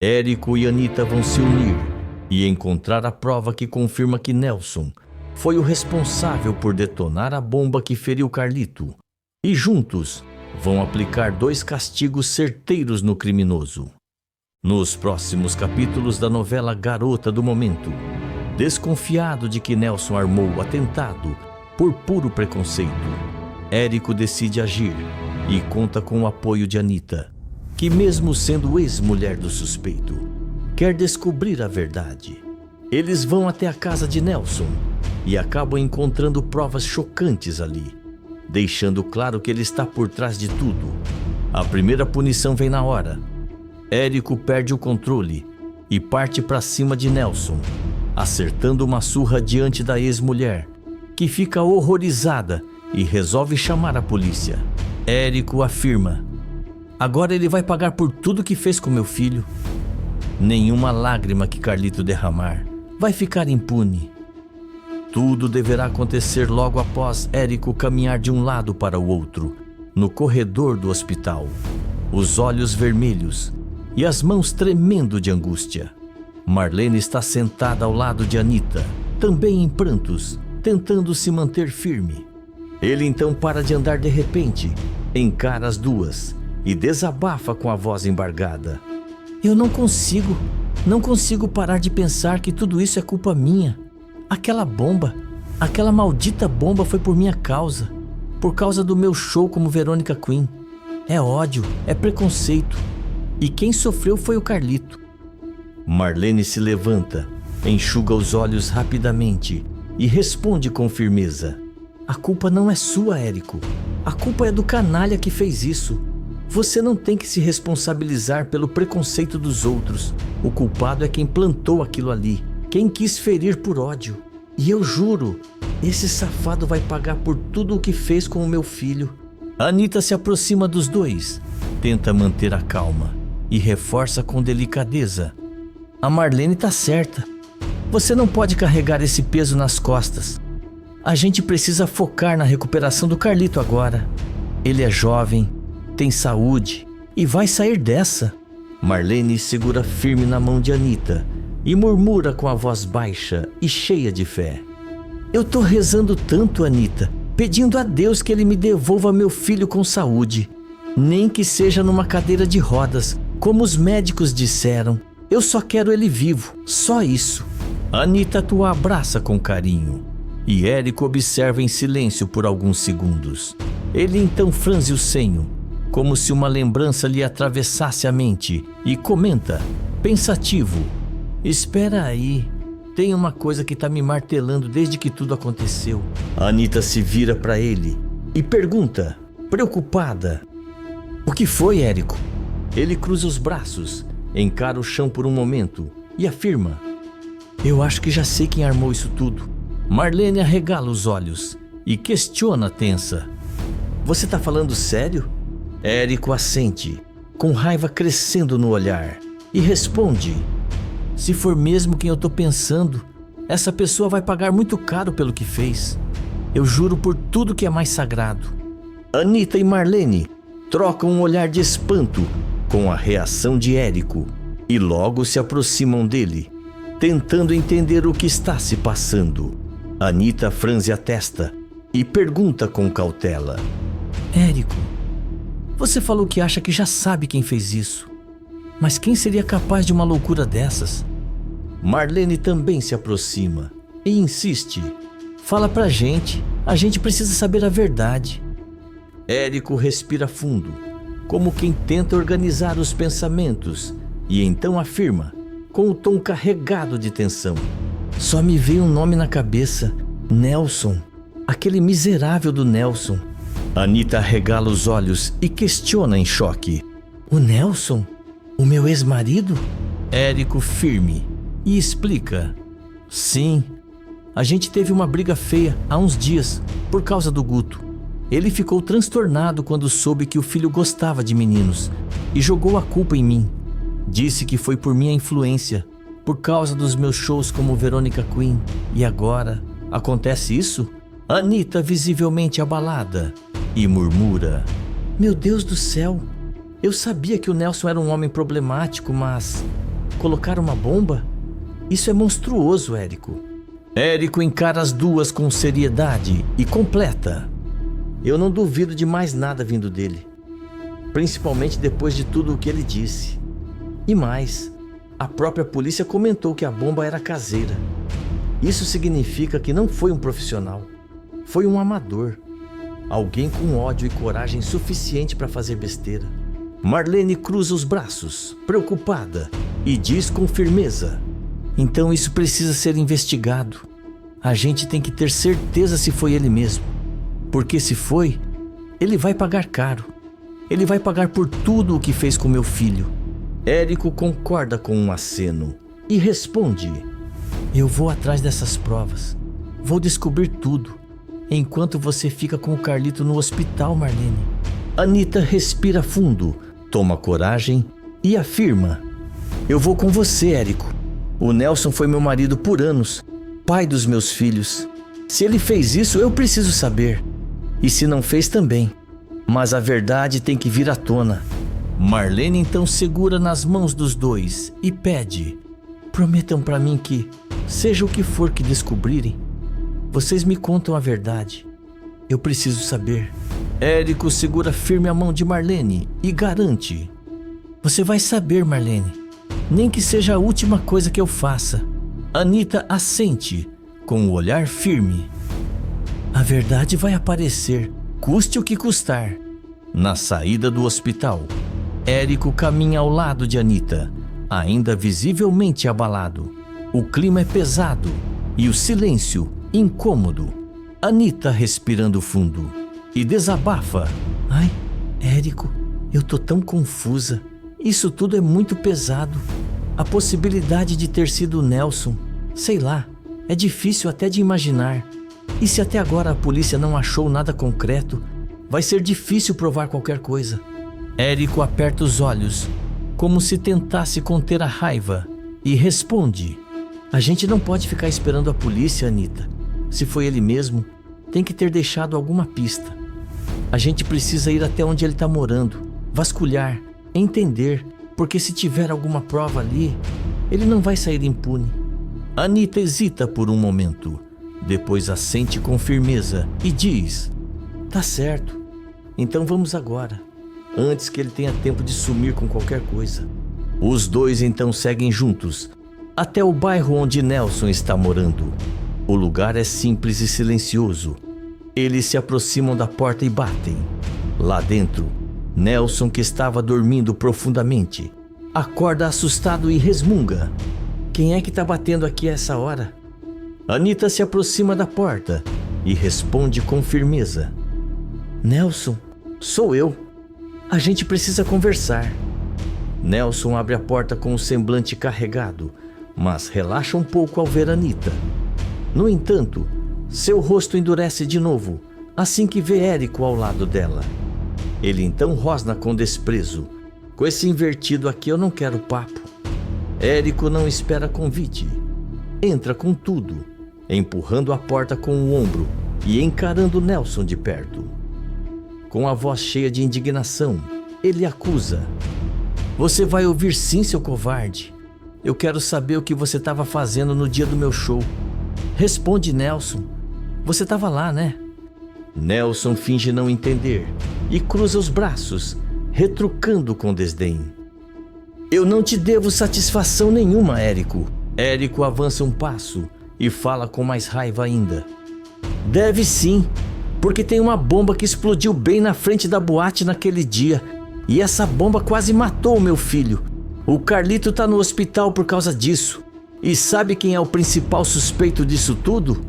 Érico e Anitta vão se unir e encontrar a prova que confirma que Nelson foi o responsável por detonar a bomba que feriu Carlito. E juntos vão aplicar 2 castigos certeiros no criminoso. Nos próximos capítulos da novela Garota do Momento, desconfiado de que Nelson armou o atentado por puro preconceito, Érico decide agir e conta com o apoio de Anitta, que mesmo sendo ex-mulher do suspeito, quer descobrir a verdade. Eles vão até a casa de Nelson e acabam encontrando provas chocantes ali, deixando claro que ele está por trás de tudo. A primeira punição vem na hora. Érico perde o controle e parte para cima de Nelson, acertando uma surra diante da ex-mulher, que fica horrorizada e resolve chamar a polícia. Érico afirma: agora ele vai pagar por tudo que fez com meu filho. Nenhuma lágrima que Carlito derramar vai ficar impune. Tudo deverá acontecer logo após Érico caminhar de um lado para o outro, no corredor do hospital, os olhos vermelhos e as mãos tremendo de angústia. Marlene está sentada ao lado de Anitta, também em prantos, tentando se manter firme. Ele então para de andar de repente, encara as duas e desabafa com a voz embargada: eu não consigo parar de pensar que tudo isso é culpa minha. Aquela maldita bomba foi por minha causa, por causa do meu show como Verônica Queen. É ódio, é preconceito. E quem sofreu foi o Carlito. Marlene se levanta, enxuga os olhos rapidamente e responde com firmeza: a culpa não é sua, Érico. A culpa é do canalha que fez isso. Você não tem que se responsabilizar pelo preconceito dos outros. O culpado é quem plantou aquilo ali, quem quis ferir por ódio. E eu juro, esse safado vai pagar por tudo o que fez com o meu filho. Anitta se aproxima dos dois, tenta manter a calma e reforça com delicadeza: a Marlene tá certa. Você não pode carregar esse peso nas costas. A gente precisa focar na recuperação do Carlito agora. Ele é jovem, tem saúde e vai sair dessa. Marlene segura firme na mão de Anitta e murmura com a voz baixa e cheia de fé: eu tô rezando tanto, Anitta, pedindo a Deus que ele me devolva meu filho com saúde. Nem que seja numa cadeira de rodas, como os médicos disseram. Eu só quero ele vivo, só isso. Anitta o abraça com carinho e Érico observa em silêncio por alguns segundos. Ele então franze o senho, como se uma lembrança lhe atravessasse a mente, e comenta, pensativo: espera aí, tem uma coisa que tá me martelando desde que tudo aconteceu. Anitta se vira para ele e pergunta, preocupada: o que foi, Érico? Ele cruza os braços, encara o chão por um momento e afirma: eu acho que já sei quem armou isso tudo. Marlene arregala os olhos e questiona tensa: você tá falando sério? Érico assente, com raiva crescendo no olhar, e responde: se for mesmo quem eu tô pensando, essa pessoa vai pagar muito caro pelo que fez. Eu juro por tudo que é mais sagrado. Anitta e Marlene trocam um olhar de espanto com a reação de Érico e logo se aproximam dele, tentando entender o que está se passando. Anitta franze a testa e pergunta com cautela: Érico, você falou que acha que já sabe quem fez isso, mas quem seria capaz de uma loucura dessas? Marlene também se aproxima e insiste: fala pra gente, a gente precisa saber a verdade. Érico respira fundo, como quem tenta organizar os pensamentos, e então afirma, com o tom carregado de tensão: só me veio um nome na cabeça: Nelson, aquele miserável do Nelson. Anitta arregala os olhos e questiona em choque: o Nelson? O meu ex-marido? Érico firme e explica: sim, a gente teve uma briga feia há uns dias por causa do Guto. Ele ficou transtornado quando soube que o filho gostava de meninos e jogou a culpa em mim. Disse que foi por minha influência, por causa dos meus shows como Verônica Queen. E agora acontece isso? Anitta visivelmente abalada e murmura: meu Deus do céu, eu sabia que o Nelson era um homem problemático, mas colocar uma bomba? Isso é monstruoso, Érico. Érico encara as duas com seriedade e completa. Eu não duvido de mais nada vindo dele. Principalmente depois de tudo o que ele disse. E mais, a própria polícia comentou que a bomba era caseira. Isso significa que não foi um profissional. Foi um amador. Alguém com ódio e coragem suficiente para fazer besteira. Marlene cruza os braços, preocupada, e diz com firmeza: então isso precisa ser investigado. A gente tem que ter certeza se foi ele mesmo. Porque se foi, ele vai pagar caro. Ele vai pagar por tudo o que fez com meu filho. Érico concorda com um aceno e responde: eu vou atrás dessas provas. Vou descobrir tudo. Enquanto você fica com o Carlito no hospital, Marlene. Anita respira fundo, toma coragem e afirma: eu vou com você, Érico. O Nelson foi meu marido por anos, pai dos meus filhos. Se ele fez isso, eu preciso saber. E se não fez também. Mas a verdade tem que vir à tona. Marlene então segura nas mãos dos dois e pede: prometam para mim que, seja o que for que descobrirem, vocês me contam a verdade. Eu preciso saber. Érico segura firme a mão de Marlene e garante: você vai saber, Marlene. Nem que seja a última coisa que eu faça. Anita assente, com o olhar firme. A verdade vai aparecer, custe o que custar. Na saída do hospital, Érico caminha ao lado de Anita, ainda visivelmente abalado. O clima é pesado e o silêncio incômodo. Anita respirando fundo e desabafa: ai, Érico, eu tô tão confusa. Isso tudo é muito pesado. A possibilidade de ter sido o Nelson, sei lá, é difícil até de imaginar. E se até agora a polícia não achou nada concreto, vai ser difícil provar qualquer coisa. Érico aperta os olhos, como se tentasse conter a raiva, e responde: a gente não pode ficar esperando a polícia, Anita. Se foi ele mesmo, tem que ter deixado alguma pista. A gente precisa ir até onde ele está morando, vasculhar, entender, porque se tiver alguma prova ali, ele não vai sair impune. Anita hesita por um momento, depois assente com firmeza e diz: tá certo, então vamos agora, antes que ele tenha tempo de sumir com qualquer coisa. Os dois então seguem juntos até o bairro onde Nelson está morando. O lugar é simples e silencioso. Eles se aproximam da porta e batem. Lá dentro, Nelson, que estava dormindo profundamente, acorda assustado e resmunga: quem é que está batendo aqui a essa hora? Anita se aproxima da porta e responde com firmeza: Nelson, sou eu. A gente precisa conversar. Nelson abre a porta com um semblante carregado, mas relaxa um pouco ao ver Anita. No entanto, seu rosto endurece de novo assim que vê Érico ao lado dela. Ele então rosna com desprezo: com esse invertido aqui eu não quero papo. Érico não espera convite. Entra com tudo, empurrando a porta com o ombro e encarando Nelson de perto. Com a voz cheia de indignação, ele acusa: você vai ouvir sim, seu covarde. Eu quero saber o que você estava fazendo no dia do meu show. Responde, Nelson. Você estava lá, né? Nelson finge não entender e cruza os braços, retrucando com desdém: eu não te devo satisfação nenhuma, Érico. Érico avança um passo e fala com mais raiva ainda: deve sim, porque tem uma bomba que explodiu bem na frente da boate naquele dia, e essa bomba quase matou o meu filho. O Carlito tá no hospital por causa disso. E sabe quem é o principal suspeito disso tudo?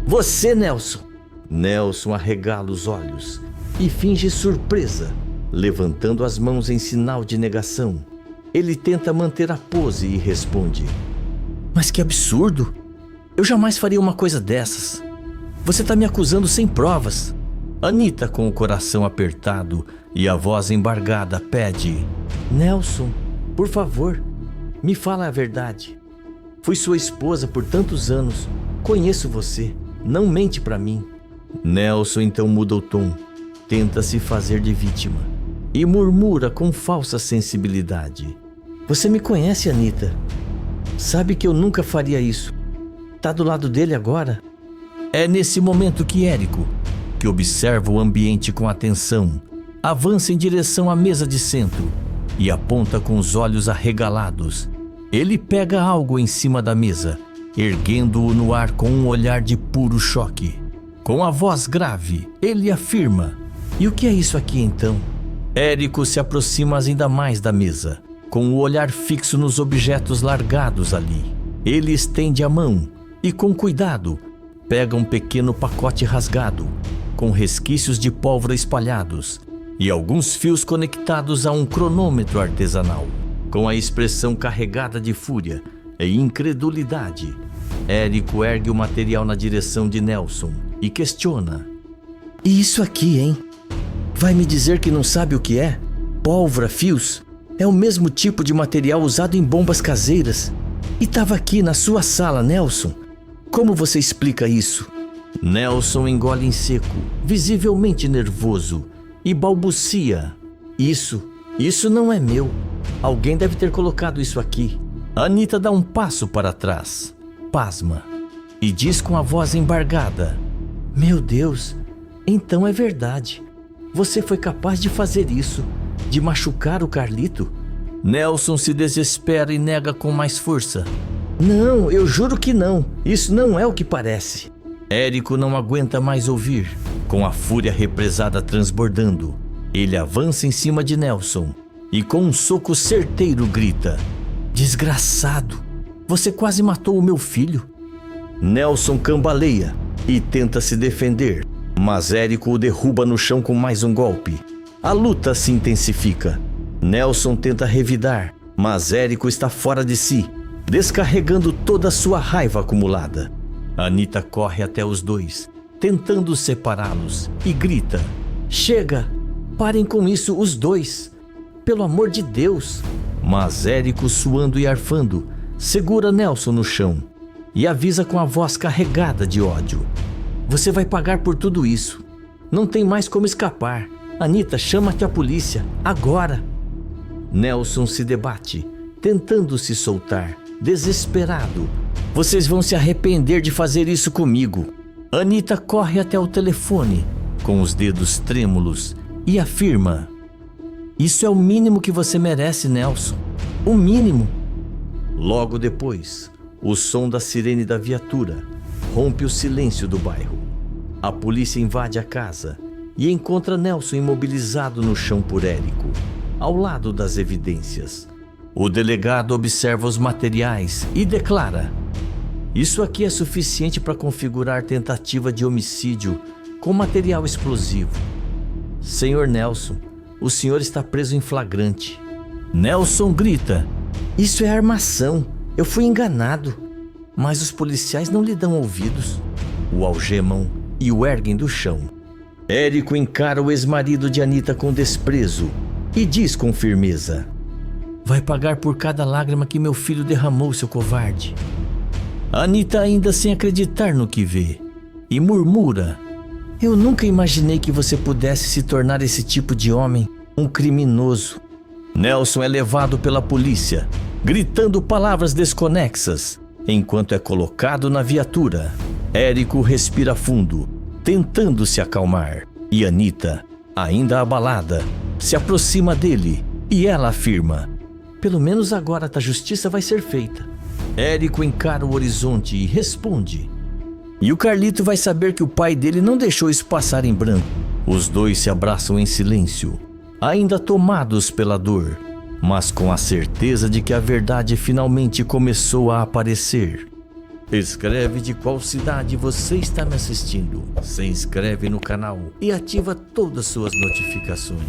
Você, Nelson. Nelson arregala os olhos e finge surpresa, levantando as mãos em sinal de negação. Ele tenta manter a pose e responde: mas que absurdo! Eu jamais faria uma coisa dessas. Você tá me acusando sem provas. Anita, com o coração apertado e a voz embargada, pede: Nelson, por favor, me fala a verdade. Fui sua esposa por tantos anos, conheço você, não mente pra mim. Nelson então muda o tom, tenta se fazer de vítima e murmura com falsa sensibilidade: você me conhece, Anita. Sabe que eu nunca faria isso. Tá do lado dele agora? É nesse momento que Érico, que observa o ambiente com atenção, avança em direção à mesa de centro e aponta com os olhos arregalados. Ele pega algo em cima da mesa, erguendo-o no ar com um olhar de puro choque. Com a voz grave, ele afirma: "E o que é isso aqui então?" Érico se aproxima ainda mais da mesa, com o olhar fixo nos objetos largados ali. Ele estende a mão e, com cuidado, pega um pequeno pacote rasgado, com resquícios de pólvora espalhados e alguns fios conectados a um cronômetro artesanal. Com a expressão carregada de fúria e incredulidade, Érico ergue o material na direção de Nelson e questiona: "E isso aqui, hein? Vai me dizer que não sabe o que é? Pólvora, fios? É o mesmo tipo de material usado em bombas caseiras. E estava aqui na sua sala, Nelson. Como você explica isso?" Nelson engole em seco, visivelmente nervoso, e balbucia: Isso não é meu. Alguém deve ter colocado isso aqui." Anita dá um passo para trás, pasma, e diz com a voz embargada: "Meu Deus, então é verdade. Você foi capaz de fazer isso, de machucar o Carlito?" Nelson se desespera e nega com mais força: "Não, eu juro que não. Isso não é o que parece." Érico não aguenta mais ouvir. Com a fúria represada transbordando, ele avança em cima de Nelson e com um soco certeiro grita: "Desgraçado, você quase matou o meu filho." Nelson cambaleia e tenta se defender, mas Érico o derruba no chão com mais um golpe. A luta se intensifica. Nelson tenta revidar, mas Érico está fora de si, descarregando toda a sua raiva acumulada. Anita corre até os dois, tentando separá-los, e grita: "Chega! Parem com isso, os dois! Pelo amor de Deus!" Mas Érico, suando e arfando, segura Nelson no chão e avisa com a voz carregada de ódio: "Você vai pagar por tudo isso. Não tem mais como escapar. Anita, chama-te a polícia, agora!" Nelson se debate, tentando se soltar, desesperado. "Vocês vão se arrepender de fazer isso comigo." Anita corre até o telefone, com os dedos trêmulos, e afirma: "Isso é o mínimo que você merece, Nelson. O mínimo." Logo depois, o som da sirene da viatura rompe o silêncio do bairro. A polícia invade a casa e encontra Nelson imobilizado no chão por Érico, ao lado das evidências. O delegado observa os materiais e declara: "Isso aqui é suficiente para configurar tentativa de homicídio com material explosivo. Senhor Nelson, o senhor está preso em flagrante." Nelson grita: "Isso é armação. Eu fui enganado." Mas os policiais não lhe dão ouvidos. O algemam e o erguem do chão. Érico encara o ex-marido de Anita com desprezo e diz com firmeza: "Vai pagar por cada lágrima que meu filho derramou, seu covarde." Anita, ainda sem acreditar no que vê, e murmura: "Eu nunca imaginei que você pudesse se tornar esse tipo de homem, um criminoso." Nelson é levado pela polícia, gritando palavras desconexas, enquanto é colocado na viatura. Érico respira fundo, tentando se acalmar, e Anita, ainda abalada, se aproxima dele e ela afirma: "Pelo menos agora a justiça vai ser feita." Érico encara o horizonte e responde: "E o Carlito vai saber que o pai dele não deixou isso passar em branco." Os dois se abraçam em silêncio, ainda tomados pela dor, mas com a certeza de que a verdade finalmente começou a aparecer. Escreve de qual cidade você está me assistindo, se inscreve no canal e ativa todas suas notificações.